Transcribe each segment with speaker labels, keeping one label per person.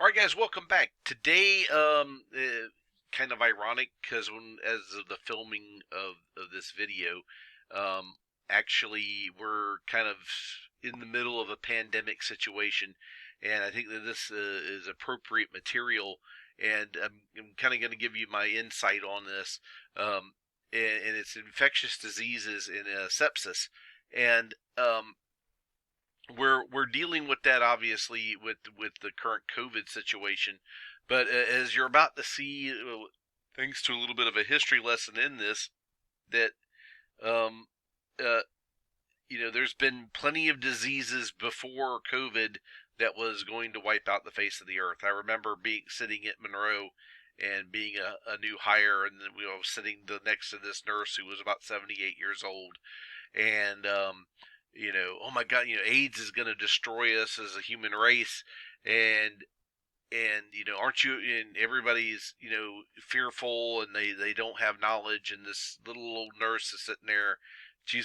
Speaker 1: All right, guys, welcome back. Today, kind of ironic because as of the filming of this video, um, actually we're kind of in the middle of a pandemic situation, and I think that this is appropriate material, and I'm kind of going to give you my insight on this, and it's infectious diseases in sepsis, and we're dealing with that obviously with the current COVID situation, but as you're about to see, thanks to a little bit of a history lesson in this, that um, uh, there's been plenty of diseases before COVID that was going to wipe out the face of the earth. I remember being sitting at Monroe and being a new hire, and then we were sitting next to this nurse who was about 78 years old, and oh my God, AIDS is going to destroy us as a human race, and aren't you? And everybody's fearful, and they don't have knowledge, and this little old nurse is sitting there, she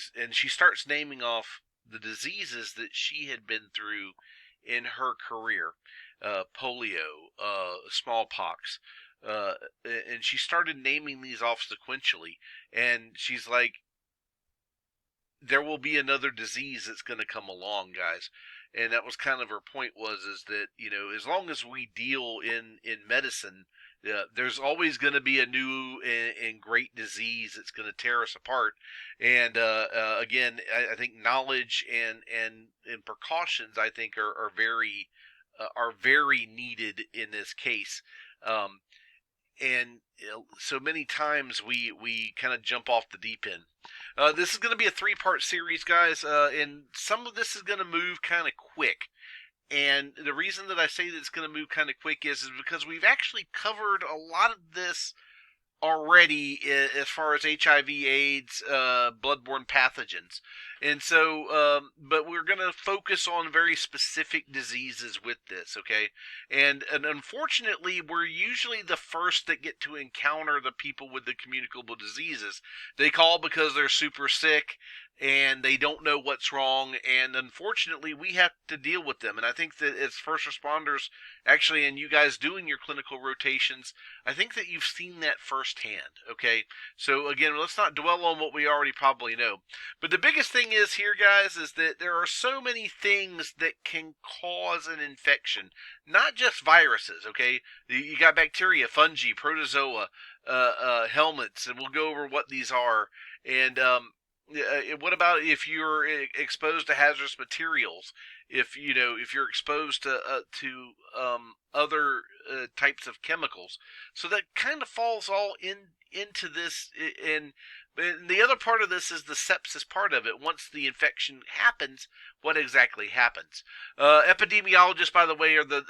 Speaker 1: starts naming off the diseases that she had been through in her career, polio, smallpox. And she started naming these off sequentially, and she's like, there will be another disease that's going to come along, guys. And that was kind of her point, was is that as long as we deal in medicine, there's always going to be a new and great disease that's going to tear us apart. And again, I think knowledge and precautions, I think, are very needed in this case. And so many times we kind of jump off the deep end. This is going to be a three-part series, guys, and some of this is going to move kind of quick. And the reason that I say that it's going to move kind of quick is because we've actually covered a lot of this already as far as HIV, AIDS, bloodborne pathogens. And so, but we're going to focus on very specific diseases with this, okay? And unfortunately, we're usually the first that get to encounter the people with the communicable diseases. They call because they're super sick and they don't know what's wrong, and unfortunately we have to deal with them. And I think that as first responders, actually, and you guys doing your clinical rotations, I think that you've seen that firsthand, okay? So again, let's not dwell on what we already probably know. But the biggest thing is here, guys, is that there are so many things that can cause an infection, not just viruses, okay? You got bacteria, fungi, protozoa, helminths, and we'll go over what these are. And what about if you're exposed to hazardous materials? If you're exposed to other types of chemicals, so that kind of falls all into this. And the other part of this is the sepsis part of it. Once the infection happens, what exactly happens? Epidemiologists, by the way, are the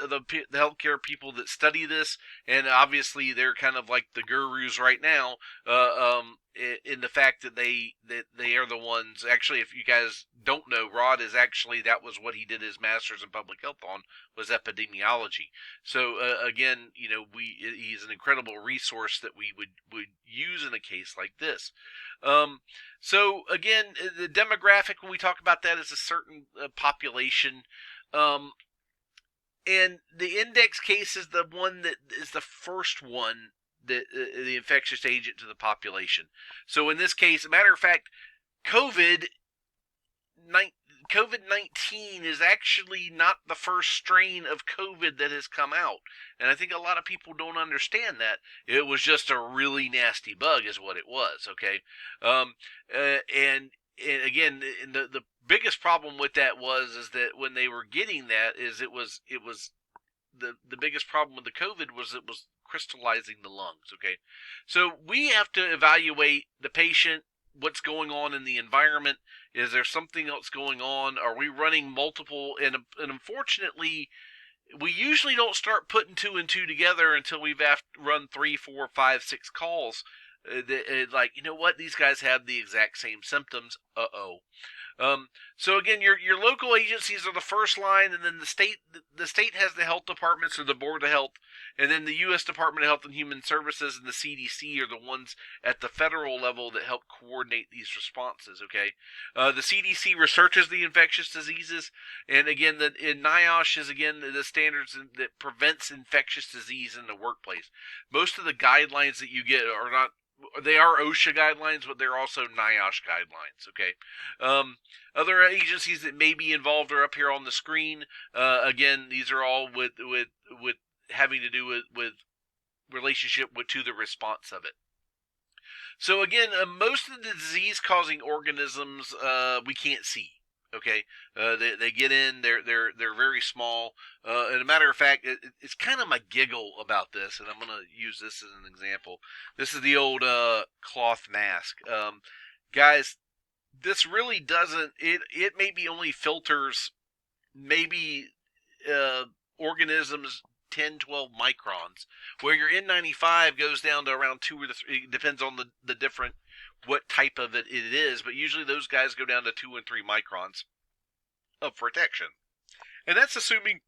Speaker 1: healthcare people that study this, and obviously they're kind of like the gurus right now. In the fact that they are the ones. Actually, if you guys don't know, Rod is actually, that was what he did his master's in public health on, was epidemiology. So again, he's an incredible resource that we would use in a case like this. So again, the demographic, when we talk about that, is a certain population. And the index case is the one that is the first one, the infectious agent to the population. So in this case, a matter of fact, COVID-19 is actually not the first strain of COVID that has come out. And I think a lot of people don't understand that. It was just a really nasty bug is what it was, okay? And again, the biggest problem with that is that when they were getting that, it was the biggest problem with the COVID was it was crystallizing the lungs, okay? So we have to evaluate the patient, what's going on in the environment. Is there something else going on? Are we running multiple? And unfortunately, we usually don't start putting two and two together until we've run 3, 4, 5, 6 calls. Like, you know what? These guys have the exact same symptoms. Uh-oh. So again, your local agencies are the first line, and then the state has the health departments or the board of health, and then the U.S. Department of Health and Human Services and the CDC are the ones at the federal level that help coordinate these responses. Okay, the CDC researches the infectious diseases, and again, in NIOSH is again the standards that prevents infectious disease in the workplace. Most of the guidelines that you get are not. They are OSHA guidelines, but they're also NIOSH guidelines. Okay. Other agencies that may be involved are up here on the screen. Again, these are all with having to do with relationship to the response of it. So again, most of the disease-causing organisms we can't see. Okay, they get in. They're very small. And a matter of fact, it's kind of my giggle about this, and I'm going to use this as an example. This is the old cloth mask, guys. This really doesn't. It maybe only filters maybe organisms 10, 12 microns, where your N95 goes down to around 2 or 3. It depends on the different what type of it is, but usually those guys go down to 2 and 3 microns of protection, and that's assuming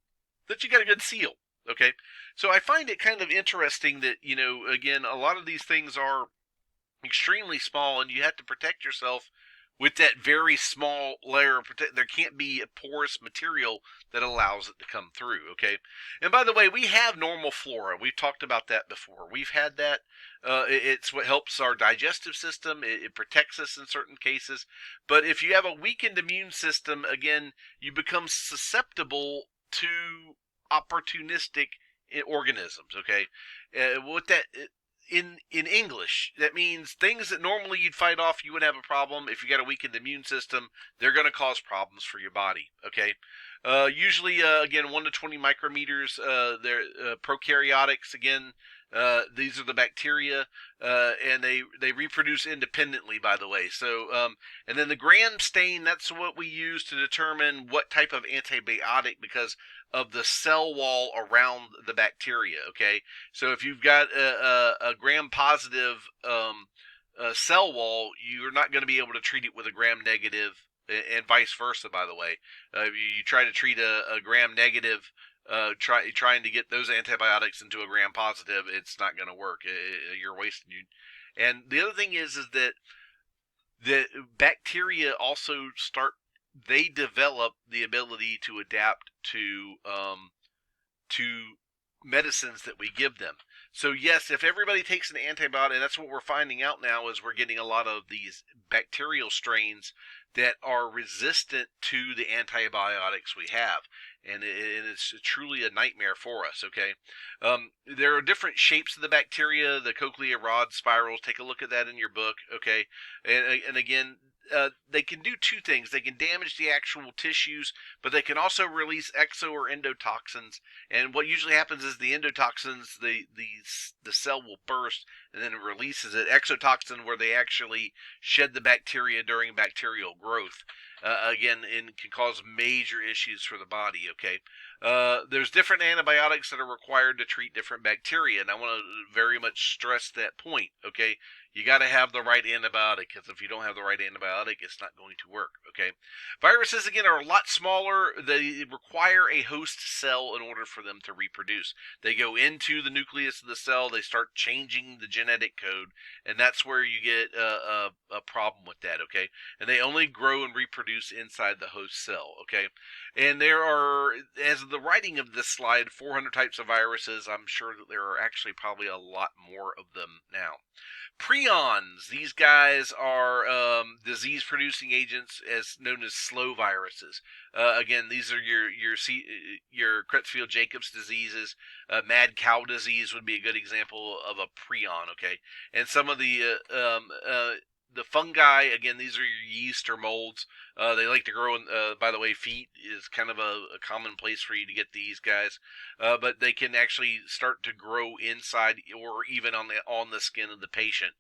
Speaker 1: that you got a good seal. Okay, so I find it kind of interesting that again, a lot of these things are extremely small, and you have to protect yourself with that very small layer of protection. There can't be a porous material that allows it to come through, okay? And by the way, we have normal flora. We've talked about that before. We've had that. It's what helps our digestive system. It protects us in certain cases. But if you have a weakened immune system, again, you become susceptible to opportunistic organisms, okay? What that... In English, that means things that normally you'd fight off, you would have a problem. If you got a weakened immune system, they're going to cause problems for your body. Okay, usually again 1 to 20 micrometers. They're prokaryotics. Again, these are the bacteria, and they reproduce independently. By the way, so and then the gram stain. That's what we use to determine what type of antibiotic, because of the cell wall around the bacteria. Okay, so if you've got a gram-positive cell wall, you're not going to be able to treat it with a gram-negative, and vice versa. By the way, if you try to treat a gram-negative, trying to get those antibiotics into a gram-positive, it's not going to work. You're wasting you. And the other thing is that the bacteria also they develop the ability to adapt to medicines that we give them. So yes, if everybody takes an antibiotic, and that's what we're finding out now, is we're getting a lot of these bacterial strains that are resistant to the antibiotics we have. And it's truly a nightmare for us, okay? There are different shapes of the bacteria, the cochlea rod spirals. Take a look at that in your book, okay? And again, they can do two things. They can damage the actual tissues, but they can also release exo or endotoxins. And what usually happens is the endotoxins, the cell will burst, and then it releases it. Exotoxin, where they actually shed the bacteria during bacterial growth. Again, and can cause major issues for the body, okay? There's different antibiotics that are required to treat different bacteria, and I want to very much stress that point, okay? You got to have the right antibiotic, because if you don't have the right antibiotic, it's not going to work, okay? Viruses, again, are a lot smaller. They require a host cell in order for them to reproduce. They go into the nucleus of the cell, they start changing the genetic code, and that's where you get a problem with that, okay? And they only grow and reproduce inside the host cell, okay? And there are, as of the writing of this slide, 400 types of viruses. I'm sure that there are actually probably a lot more of them now. Prions, these guys are disease-producing agents, as known as slow viruses. Again, these are your Creutzfeldt-Jacobs diseases. Mad cow disease would be a good example of a prion. Okay, and some of the fungi, again, these are your yeast or molds. They like to grow in, by the way, feet is kind of a common place for you to get these guys. But they can actually start to grow inside or even on the skin of the patient.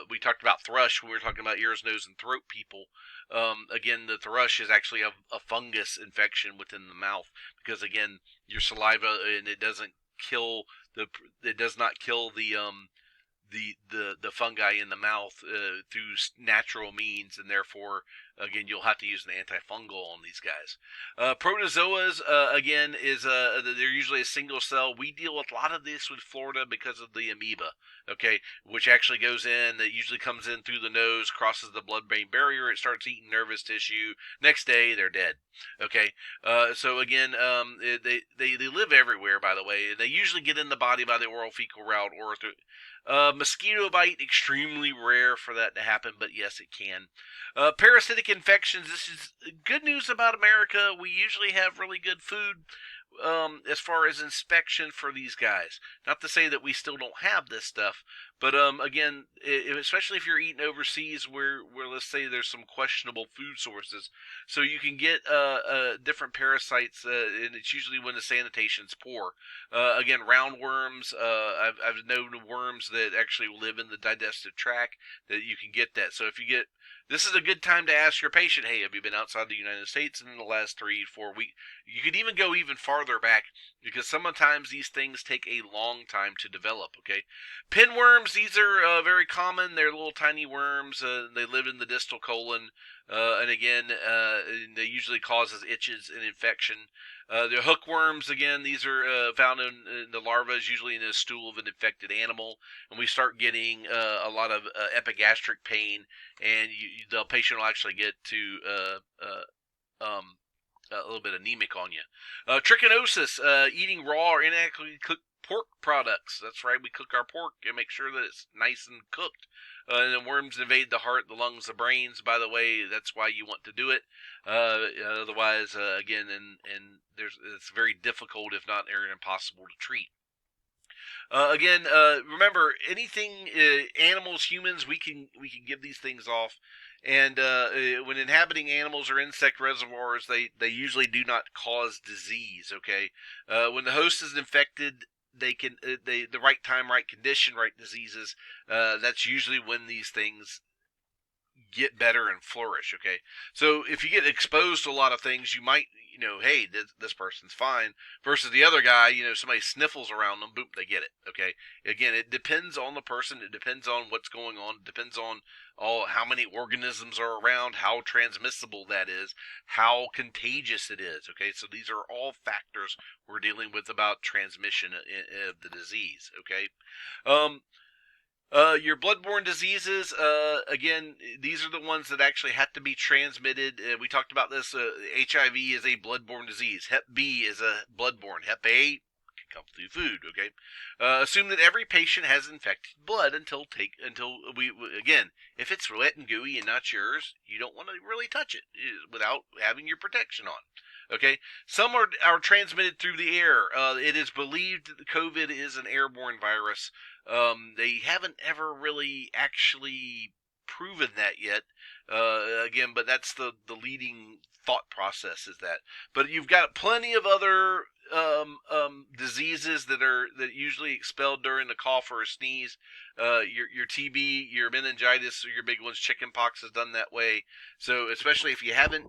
Speaker 1: We talked about thrush when we were talking about ears, nose, and throat people. Again, the thrush is actually a fungus infection within the mouth, because again, your saliva, and it does not kill the fungi in the mouth through natural means, and therefore Again, you'll have to use an antifungal on these guys. Protozoas, again, they're usually a single cell. We deal with a lot of this with Florida because of the amoeba, okay, which actually goes in. It usually comes in through the nose, crosses the blood-brain barrier. It starts eating nervous tissue. Next day, they're dead. Okay, so again, they live everywhere. By the way, they usually get in the body by the oral fecal route or through. Mosquito bite, extremely rare for that to happen, but yes, it can. Parasitic infections, this is good news about America. We usually have really good food as far as inspection for these guys. Not to say that we still don't have this stuff, but again, especially if you're eating overseas where let's say there's some questionable food sources, so you can get different parasites, and it's usually when the sanitation's poor. Again, roundworms, I've known worms that actually live in the digestive tract that you can get that. So if you get, this is a good time to ask your patient, hey, have you been outside the United States in the last 3-4 weeks? You could even go even farther back because sometimes these things take a long time to develop, okay? Pinworms, these are very common. They're little tiny worms. They live in the distal colon. And again, they usually causes itches and infection. The hookworms, again, these are found in the larvae, usually in the stool of an infected animal. And we start getting a lot of epigastric pain, and the patient will actually get to a little bit anemic on you. Trichinosis, eating raw or inadequately cooked pork products. That's right, we cook our pork and make sure that it's nice and cooked. And then worms invade the heart, the lungs, the brains. By the way, that's why you want to do it. Otherwise, again, and it's very difficult, if not impossible, to treat. Again, remember, anything, animals, humans, we can give these things off. And when inhabiting animals or insect reservoirs, they usually do not cause disease. Okay, when the host is infected, they can the right time, right condition, right diseases. That's usually when these things get better and flourish. Okay, so if you get exposed to a lot of things, you might, hey, this person's fine, versus the other guy, somebody sniffles around them, boom, they get it. Okay, again, it depends on the person, it depends on what's going on, it depends on how many organisms are around, how transmissible that is, how contagious it is. Okay, so these are all factors we're dealing with about transmission of the disease. Okay, your bloodborne diseases, again, these are the ones that actually have to be transmitted. We talked about this. HIV is a bloodborne disease. Hep B is a bloodborne. Hep A can come through food. Okay. Assume that every patient has infected blood until we again, if it's wet and gooey and not yours, you don't want to really touch it without having your protection on. Okay, some are transmitted through the air. It is believed that the COVID is an airborne virus. They haven't ever really actually proven that yet. Again, but that's the leading thought process is that. But you've got plenty of other diseases that usually expelled during a cough or a sneeze. Your TB, your meningitis, or your big ones, chickenpox is done that way. So especially if you haven't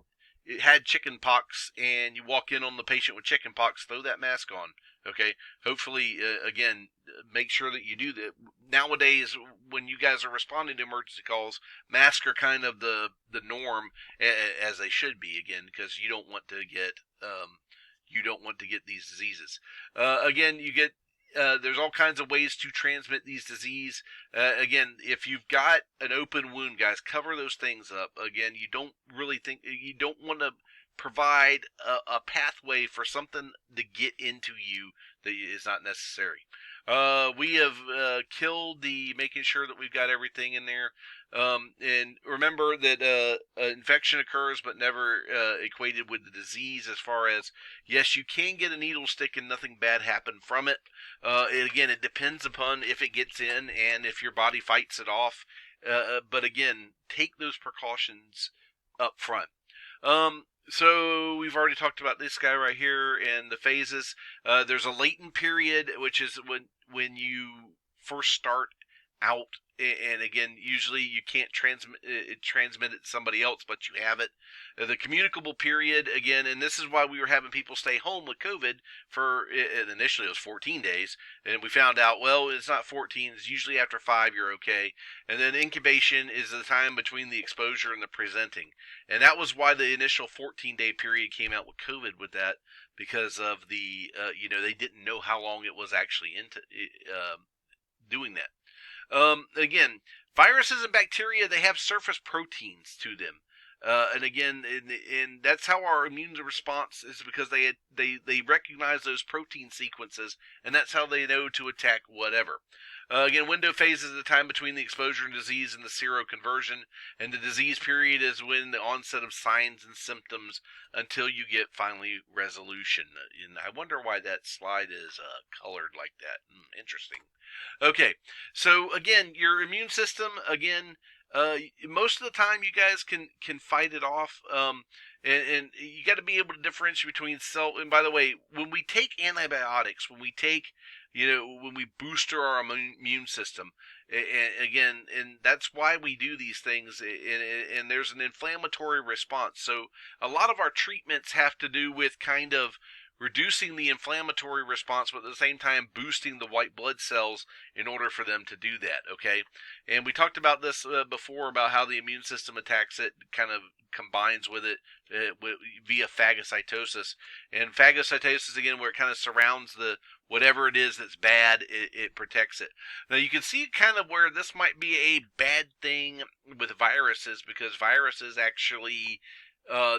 Speaker 1: had chickenpox and you walk in on the patient with chickenpox, throw that mask on. Okay, hopefully, again, make sure that you do that. Nowadays, when you guys are responding to emergency calls, masks are kind of the norm, as they should be, again, because you don't want to get these diseases. Again, you get there's all kinds of ways to transmit these disease. Again, if you've got an open wound, guys, cover those things up. Again, you don't want to provide a pathway for something to get into you that is not necessary. We have killed making sure that we've got everything in there. And remember that infection occurs, but never equated with the disease. As far as, yes, you can get a needle stick and nothing bad happen from it. Again, it depends upon if it gets in and if your body fights it off. But again, take those precautions up front. So we've already talked about this guy right here and the phases. There's a latent period, which is when you first start out. And again, usually you can't transmit it to somebody else, but you have it. The communicable period, again, and this is why we were having people stay home with COVID for, initially it was 14 days, and we found out, well, it's not 14, it's usually after 5 you're okay. And then incubation is the time between the exposure and the presenting. And that was why the initial 14-day period came out with COVID with that, because of the, they didn't know how long it was actually into doing that. Again, viruses and bacteria, they have surface proteins to them. And again, and that's how our immune response is, because they recognize those protein sequences, and that's how they know to attack whatever. Again, window phase is the time between the exposure and disease and the seroconversion, and the disease period is when the onset of signs and symptoms until you get finally resolution. And I wonder why that slide is colored like that. Interesting. Okay, so again, your immune system, again, most of the time you guys can fight it off, and you got to be able to differentiate between and by the way, when we take antibiotics, when we booster our immune system, and again, and that's why we do these things, and there's an inflammatory response. So a lot of our treatments have to do with kind of reducing the inflammatory response, but at the same time boosting the white blood cells in order for them to do that, okay? And we talked about this before, about how the immune system attacks it, kind of combines with it via phagocytosis. And phagocytosis, again, where it kind of surrounds the whatever it is that's bad, it protects it. Now you can see kind of where this might be a bad thing with viruses, because viruses actually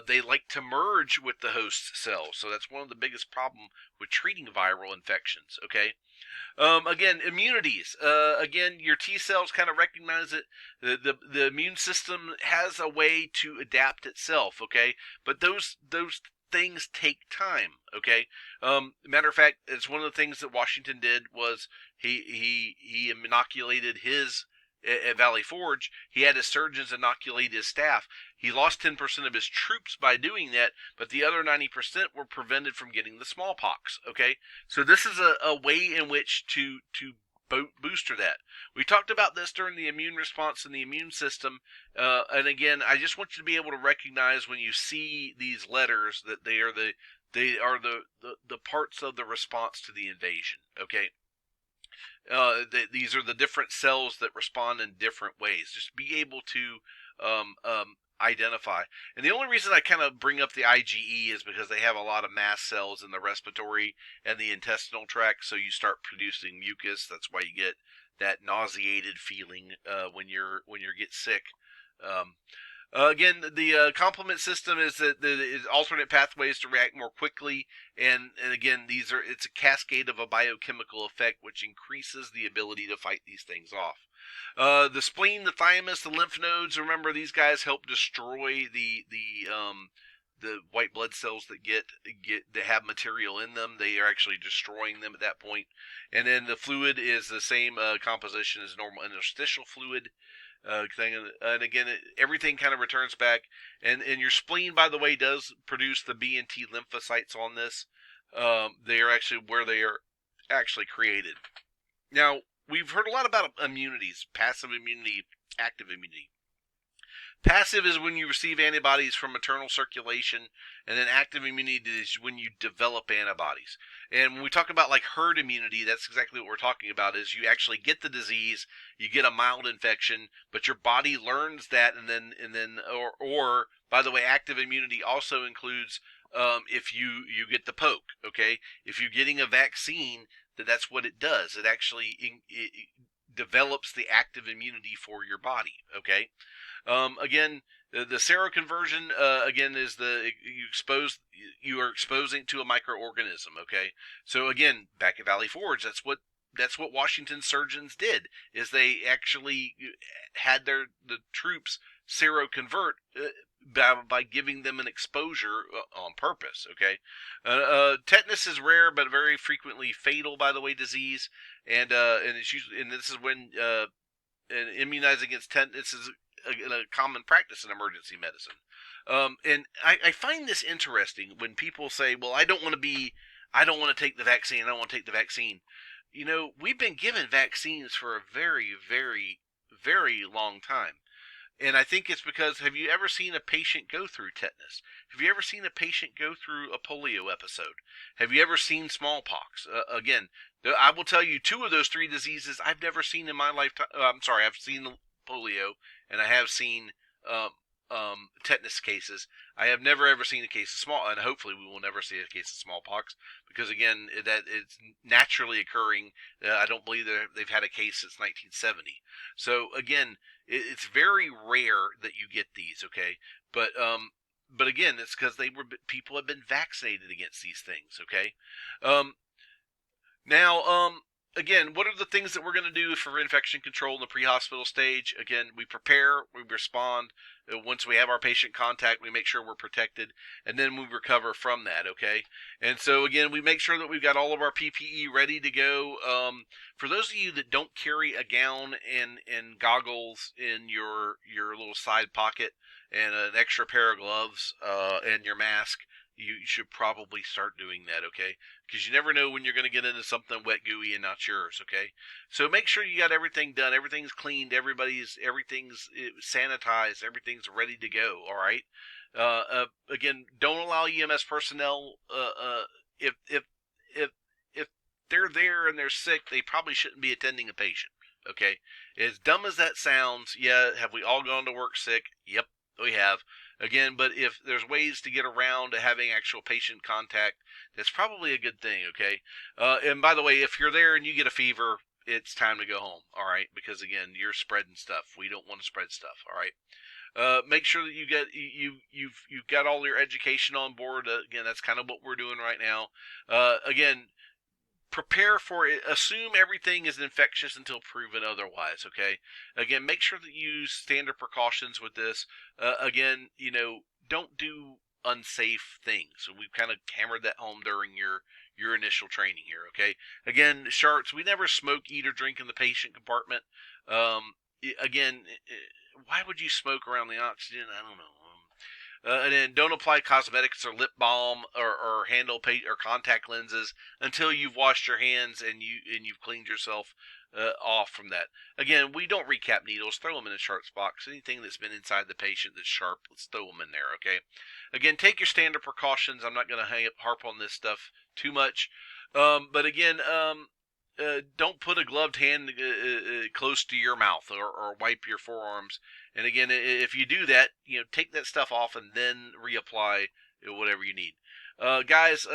Speaker 1: they like to merge with the host cells. So that's one of the biggest problems with treating viral infections, okay? Again, immunities. Again, your T cells kind of recognize it. The immune system has a way to adapt itself, okay? But those things take time, okay? Matter of fact, it's one of the things that Washington did was he inoculated his at Valley Forge. He had his surgeons inoculate his staff. He lost 10% of his troops by doing that, but the other 90% were prevented from getting the smallpox, okay? So this is a way in which to booster that. We talked about this during the immune response and the immune system, and again, I just want you to be able to recognize when you see these letters that they are the parts of the response to the invasion, okay? These are the different cells that respond in different ways. Just be able to identify. And the only reason I kind of bring up the IgE is because they have a lot of mast cells in the respiratory and the intestinal tract, so you start producing mucus. That's why you get that nauseated feeling when you get sick. Again, the complement system is alternate pathways to react more quickly, and again, it's a cascade of a biochemical effect which increases the ability to fight these things off. The spleen, the thymus, the lymph nodes. Remember, these guys help destroy the white blood cells that have material in them. They are actually destroying them at that point. And then the fluid is the same composition as normal interstitial fluid. Thing, and again, everything kind of returns back, and your spleen, by the way, does produce the B and T lymphocytes on this. They are actually where they are actually created. Now, we've heard a lot about immunities: passive immunity, active immunity. Passive is when you receive antibodies from maternal circulation, and then active immunity is when you develop antibodies. And when we talk about like herd immunity, that's exactly what we're talking about, is you actually get the disease, you get a mild infection, but your body learns that, or by the way, active immunity also includes if you get the poke, okay? If you're getting a vaccine, that's what it does. It actually it develops the active immunity for your body, okay? Again, the seroconversion again is you are exposing to a microorganism. Okay, so again, back at Valley Forge, that's what Washington surgeons did, is they actually had the troops seroconvert by giving them an exposure on purpose. Okay, tetanus is rare but very frequently fatal, by the way, disease, and it's usually, and this is when immunizing against tetanus is a common practice in emergency medicine. And I find this interesting when people say, well, I don't want to take the vaccine. I don't want to take the vaccine. we've been given vaccines for a very, very, very long time. And I think it's because, have you ever seen a patient go through tetanus? Have you ever seen a patient go through a polio episode? Have you ever seen smallpox? Again, I will tell you, two of those three diseases I've never seen in my lifetime. I'm sorry, I've seen polio, and I have seen um, tetanus cases. I have never ever seen a case of small, and hopefully we will never see a case of smallpox, because again, that it's naturally occurring. I don't believe they've had a case since 1970. So again, it's very rare that you get these, okay? But again, it's because people have been vaccinated against these things, okay? Um, now, again, what are the things that we're going to do for infection control in the pre-hospital stage? Again, we prepare, we respond. Once we have our patient contact, we make sure we're protected, and then we recover from that, okay? And so, again, we make sure that we've got all of our PPE ready to go. For those of you that don't carry a gown and goggles in your little side pocket and an extra pair of gloves and your mask, you should probably start doing that, okay? Because you never know when you're going to get into something wet, gooey, and not yours, okay? So make sure you got everything done. Everything's cleaned. Everything's sanitized. Everything's ready to go, all right? Again, don't allow EMS personnel, if they're there and they're sick, they probably shouldn't be attending a patient, okay? As dumb as that sounds, yeah, have we all gone to work sick? Yep, we have. Again, but if there's ways to get around to having actual patient contact, that's probably a good thing, okay? And by the way, if you're there and you get a fever, it's time to go home, all right? Because again, you're spreading stuff. We don't want to spread stuff, all right? Make sure that you've got all your education on board. Again, that's kind of what we're doing right now. Again, prepare for it. Assume everything is infectious until proven otherwise, okay? Again, make sure that you use standard precautions with this. Again, don't do unsafe things. So we've kind of hammered that home during your initial training here, okay? Again, sharks, we never smoke, eat, or drink in the patient compartment. Again, why would you smoke around the oxygen? I don't know. And then don't apply cosmetics or lip balm or handle or contact lenses until you've washed your hands and you've cleaned yourself off from that. Again, we don't recap needles. Throw them in a sharps box. Anything that's been inside the patient that's sharp, let's throw them in there, okay? Again, take your standard precautions. I'm not going to harp on this stuff too much. But again, don't put a gloved hand close to your mouth or wipe your forearms. And again, if you do that, take that stuff off and then reapply whatever you need. Guys,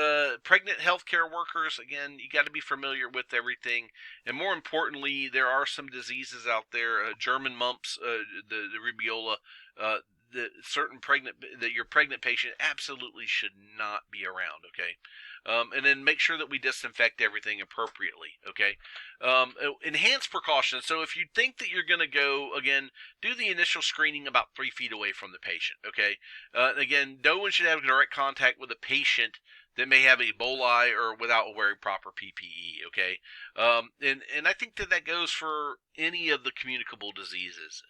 Speaker 1: pregnant healthcare workers, again, you got to be familiar with everything. And more importantly, there are some diseases out there, German mumps, the rubiola, that your pregnant patient absolutely should not be around, okay? And then make sure that we disinfect everything appropriately, okay? Enhanced precautions. So if you think that you're going to go, again, do the initial screening about 3 feet away from the patient, okay? Again, no one should have direct contact with a patient that may have Ebola or without wearing proper PPE, okay? And I think that goes for any of the communicable diseases.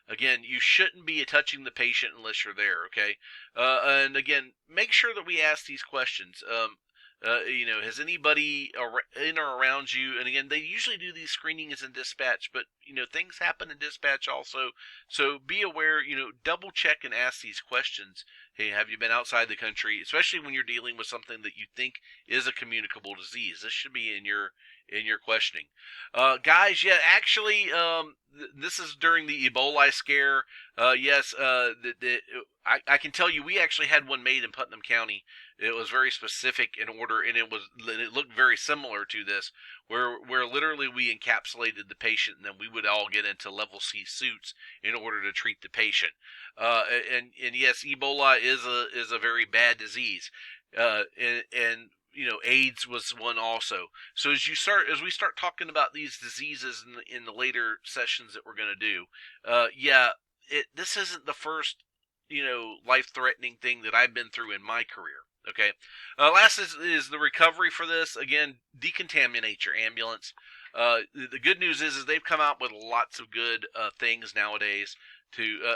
Speaker 1: Again, you shouldn't be touching the patient unless you're there, okay? And again, make sure that we ask these questions. Has anybody in or around you? And again, they usually do these screenings in dispatch, but things happen in dispatch also. So be aware. Double check and ask these questions. Hey, have you been outside the country? Especially when you're dealing with something that you think is a communicable disease. This should be in your questioning. Guys, yeah, actually, this is during the Ebola scare. Yes, I can tell you we actually had one made in Putnam County. It was very specific in order, and it looked very similar to this, where literally we encapsulated the patient, and then we would all get into level C suits in order to treat the patient. And yes, Ebola is a very bad disease. And AIDS was one also. So as we start talking about these diseases in the later sessions that we're going to do, this isn't the first life-threatening thing that I've been through in my career. Okay. Last is the recovery for this. Again, decontaminate your ambulance. The good news is they've come out with lots of good things nowadays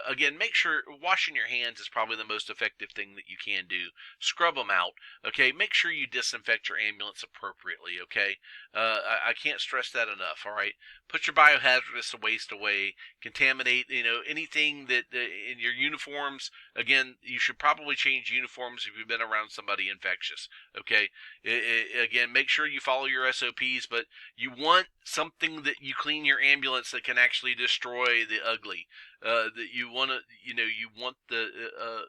Speaker 1: again, make sure washing your hands is probably the most effective thing that you can do. Scrub them out, okay? Make sure you disinfect your ambulance appropriately, okay? I can't stress that enough, all right? Put your biohazardous waste away, contaminate, anything that in your uniforms. Again, you should probably change uniforms if you've been around somebody infectious, okay? Again, make sure you follow your SOPs, but you want something that you clean your ambulance that can actually destroy the ugly. That you want to, you want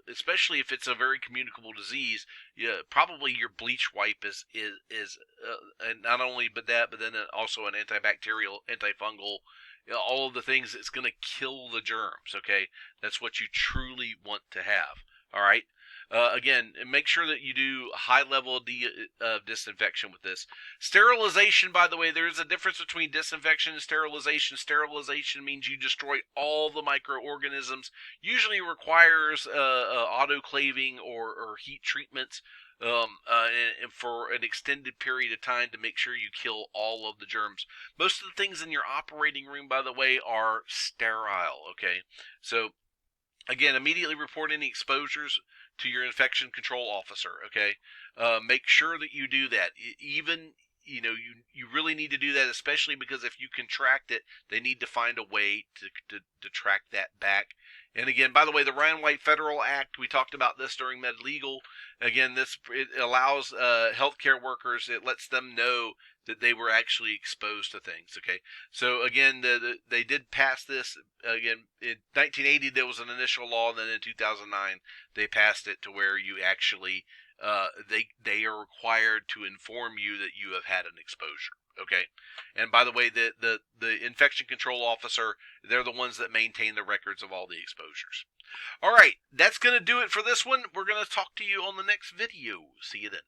Speaker 1: especially if it's a very communicable disease. Yeah, probably your bleach wipe is and not only but then also an antibacterial, antifungal, all of the things that's going to kill the germs. Okay, that's what you truly want to have. All right. Again, make sure that you do a high level of disinfection with this. Sterilization, by the way, there is a difference between disinfection and sterilization. Sterilization means you destroy all the microorganisms. Usually requires autoclaving or heat treatments and for an extended period of time to make sure you kill all of the germs. Most of the things in your operating room, by the way, are sterile. Okay, so again, immediately report any exposures to your infection control officer, okay? Make sure that you do that. Even, you really need to do that, especially because if you contract it, they need to find a way to track that back. And again, by the way, the Ryan White Federal Act, we talked about this during MedLegal. Again, it allows healthcare workers, it lets them know that they were actually exposed to things, okay? So again, they did pass this. Again, in 1980 there was an initial law, and then in 2009 they passed it to where you actually they are required to inform you that you have had an exposure, okay? And by the way, the infection control officer, they're the ones that maintain the records of all the exposures. All right, that's going to do it for this one. We're going to talk to you on the next video. See you then.